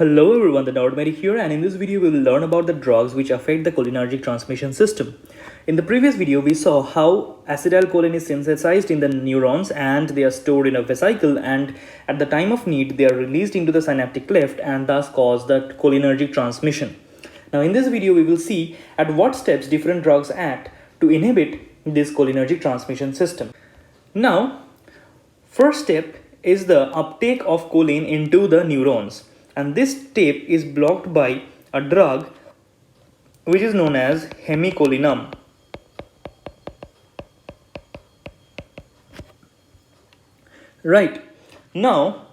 Hello everyone, the Medic here, and in this video we will learn about the drugs which affect the cholinergic transmission system. In the previous video we saw how acetylcholine is synthesized in the neurons and they are stored in a vesicle, and at the time of need they are released into the synaptic cleft and thus cause the cholinergic transmission. Now in this video we will see at what steps different drugs act to inhibit this cholinergic transmission system. Now, first step is the uptake of choline into the neurons. And this step is blocked by a drug which is known as hemicolinum. Right. Now,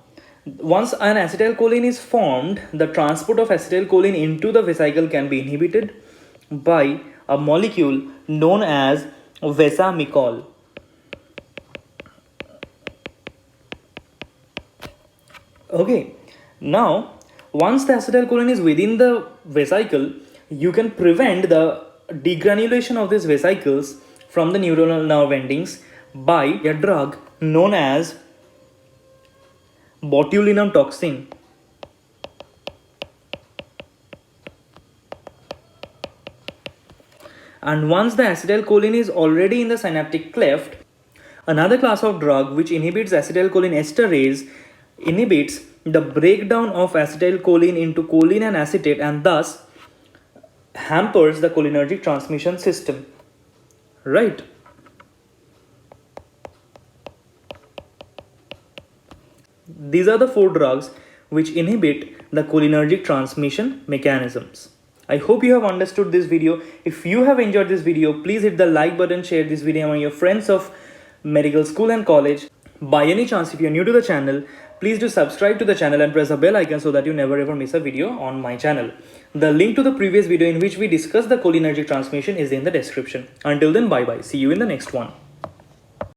once an acetylcholine is formed, the transport of acetylcholine into the vesicle can be inhibited by a molecule known as vesamicol. Okay. Now, once the acetylcholine is within the vesicle, you can prevent the degranulation of these vesicles from the neuronal nerve endings by a drug known as botulinum toxin. And once the acetylcholine is already in the synaptic cleft, another class of drug which inhibits acetylcholine esterase inhibits the breakdown of acetylcholine into choline and acetate and thus hampers the cholinergic transmission system. Right. These are the four drugs which inhibit the cholinergic transmission mechanisms. I hope you have understood this video. If you have enjoyed this video, please hit the like button, share this video among your friends of medical school and college. By any chance, if you are new to the channel, please do subscribe to the channel and press the bell icon so that you never ever miss a video on my channel. The link to the previous video in which we discussed the cholinergic transmission is in the description. Until then, bye bye. See you in the next one.